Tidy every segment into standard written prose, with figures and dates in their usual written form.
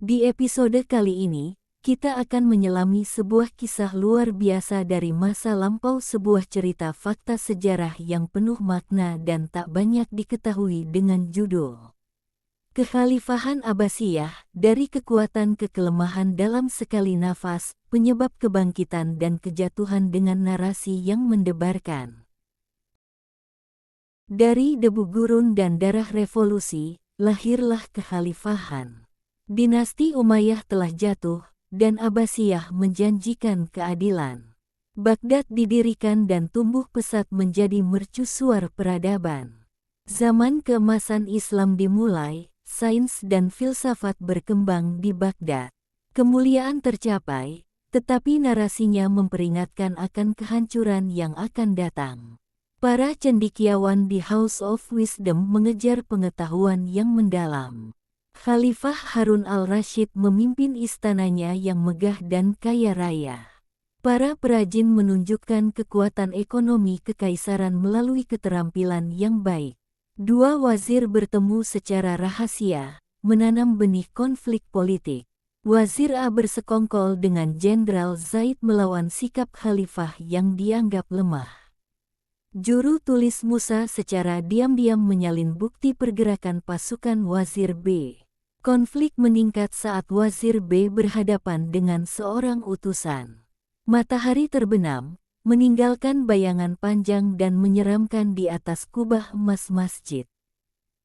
Di episode kali ini, kita akan menyelami sebuah kisah luar biasa dari masa lampau, sebuah cerita fakta sejarah yang penuh makna dan tak banyak diketahui, dengan judul Kekhalifahan Abbasiyah, dari kekuatan ke kelemahan dalam sekali nafas, penyebab kebangkitan dan kejatuhan dengan narasi yang mendebarkan. Dari debu gurun dan darah revolusi, lahirlah kekhalifahan. Dinasti Umayyah telah jatuh, dan Abbasiyah menjanjikan keadilan. Baghdad didirikan dan tumbuh pesat menjadi mercusuar peradaban. Zaman keemasan Islam dimulai, sains dan filsafat berkembang di Baghdad. Kemuliaan tercapai, tetapi narasinya memperingatkan akan kehancuran yang akan datang. Para cendekiawan di House of Wisdom mengejar pengetahuan yang mendalam. Khalifah Harun al-Rashid memimpin istananya yang megah dan kaya raya. Para perajin menunjukkan kekuatan ekonomi kekaisaran melalui keterampilan yang baik. Dua wazir bertemu secara rahasia, menanam benih konflik politik. Wazir A bersekongkol dengan Jenderal Zaid melawan sikap khalifah yang dianggap lemah. Juru tulis Musa secara diam-diam menyalin bukti pergerakan pasukan Wazir B. Konflik meningkat saat Wazir B berhadapan dengan seorang utusan. Matahari terbenam, meninggalkan bayangan panjang dan menyeramkan di atas kubah emas masjid.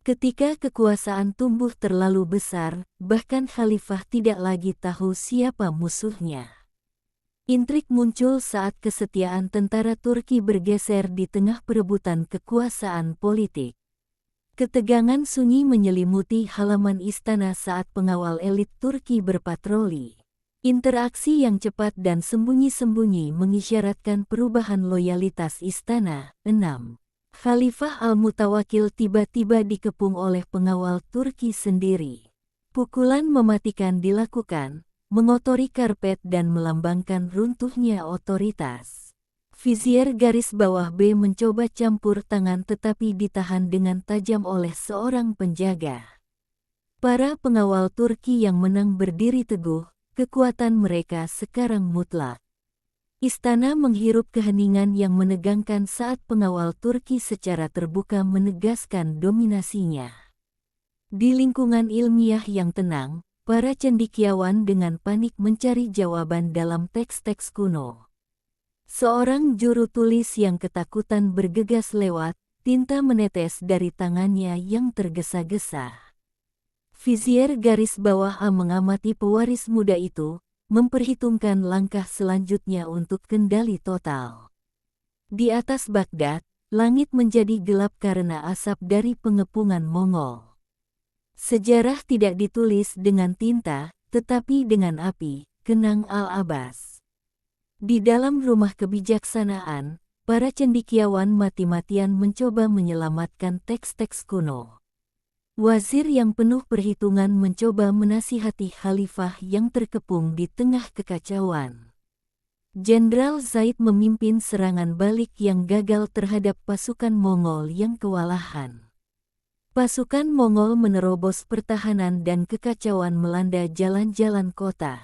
Ketika kekuasaan tumbuh terlalu besar, bahkan khalifah tidak lagi tahu siapa musuhnya. Intrik muncul saat kesetiaan tentara Turki bergeser di tengah perebutan kekuasaan politik. Ketegangan sunyi menyelimuti halaman istana saat pengawal elit Turki berpatroli. Interaksi yang cepat dan sembunyi-sembunyi mengisyaratkan perubahan loyalitas istana. 6. Khalifah Al-Mutawakil tiba-tiba dikepung oleh pengawal Turki sendiri. Pukulan mematikan dilakukan, mengotori karpet dan melambangkan runtuhnya otoritas. Vizier garis bawah B mencoba campur tangan tetapi ditahan dengan tajam oleh seorang penjaga. Para pengawal Turki yang menang berdiri teguh, kekuatan mereka sekarang mutlak. Istana menghirup keheningan yang menegangkan saat pengawal Turki secara terbuka menegaskan dominasinya. Di lingkungan ilmiah yang tenang, para cendekiawan dengan panik mencari jawaban dalam teks-teks kuno. Seorang juru tulis yang ketakutan bergegas lewat, tinta menetes dari tangannya yang tergesa-gesa. Vizier garis bawah A mengamati pewaris muda itu, memperhitungkan langkah selanjutnya untuk kendali total. Di atas Baghdad, langit menjadi gelap karena asap dari pengepungan Mongol. Sejarah tidak ditulis dengan tinta, tetapi dengan api, kenang Al-Abbas. Di dalam rumah kebijaksanaan, para cendekiawan mati-matian mencoba menyelamatkan teks-teks kuno. Wazir yang penuh perhitungan mencoba menasihati khalifah yang terkepung di tengah kekacauan. Jenderal Zaid memimpin serangan balik yang gagal terhadap pasukan Mongol yang kewalahan. Pasukan Mongol menerobos pertahanan dan kekacauan melanda jalan-jalan kota.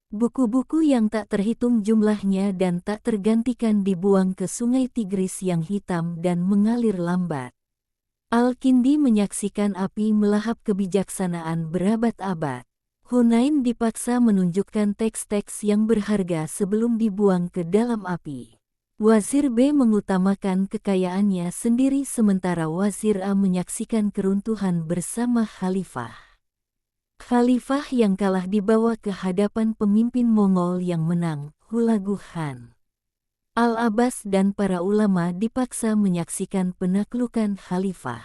Buku-buku yang tak terhitung jumlahnya dan tak tergantikan dibuang ke sungai Tigris yang hitam dan mengalir lambat. Al-Kindi menyaksikan api melahap kebijaksanaan berabad-abad. Hunain dipaksa menunjukkan teks-teks yang berharga sebelum dibuang ke dalam api. Wazir B mengutamakan kekayaannya sendiri sementara Wazir A menyaksikan keruntuhan bersama khalifah. Khalifah yang kalah dibawa ke hadapan pemimpin Mongol yang menang, Hulagu Khan. Al-Abbas dan para ulama dipaksa menyaksikan penaklukan khalifah.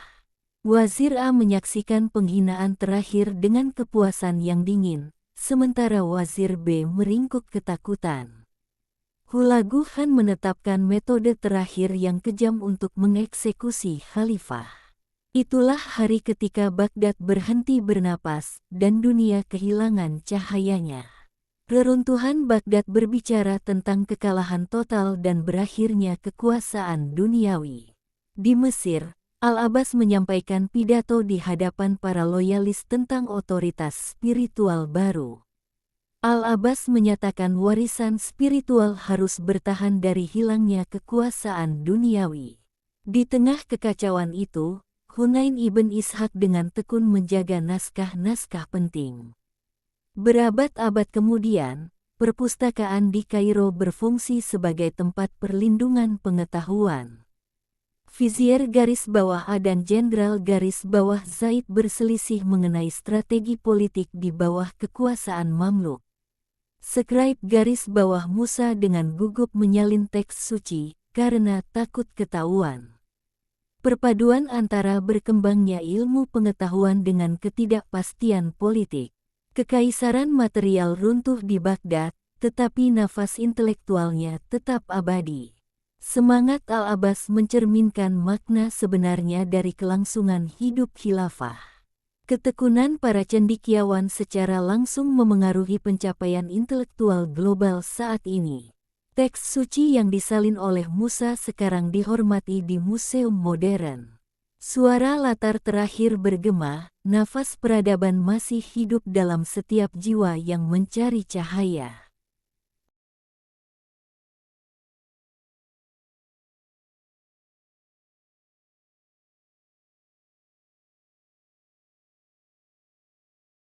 Wazir A menyaksikan penghinaan terakhir dengan kepuasan yang dingin, sementara Wazir B meringkuk ketakutan. Hulagu Khan menetapkan metode terakhir yang kejam untuk mengeksekusi khalifah. Itulah hari ketika Baghdad berhenti bernapas dan dunia kehilangan cahayanya. Reruntuhan Baghdad berbicara tentang kekalahan total dan berakhirnya kekuasaan duniawi. Di Mesir, Al-Abbas menyampaikan pidato di hadapan para loyalis tentang otoritas spiritual baru. Al-Abbas menyatakan warisan spiritual harus bertahan dari hilangnya kekuasaan duniawi. Di tengah kekacauan itu, Hunain ibn Ishaq dengan tekun menjaga naskah-naskah penting. Berabad-abad kemudian, perpustakaan di Kairo berfungsi sebagai tempat perlindungan pengetahuan. Vizier garis bawah A dan Jenderal garis bawah Zaid berselisih mengenai strategi politik di bawah kekuasaan Mamluk. Scribe garis bawah Musa dengan gugup menyalin teks suci karena takut ketahuan. Perpaduan antara berkembangnya ilmu pengetahuan dengan ketidakpastian politik. Kekaisaran material runtuh di Baghdad, tetapi nafas intelektualnya tetap abadi. Semangat Al-Abbas mencerminkan makna sebenarnya dari kelangsungan hidup khilafah. Ketekunan para cendekiawan secara langsung memengaruhi pencapaian intelektual global saat ini. Teks suci yang disalin oleh Musa sekarang dihormati di museum modern. Suara latar terakhir bergema, nafas peradaban masih hidup dalam setiap jiwa yang mencari cahaya.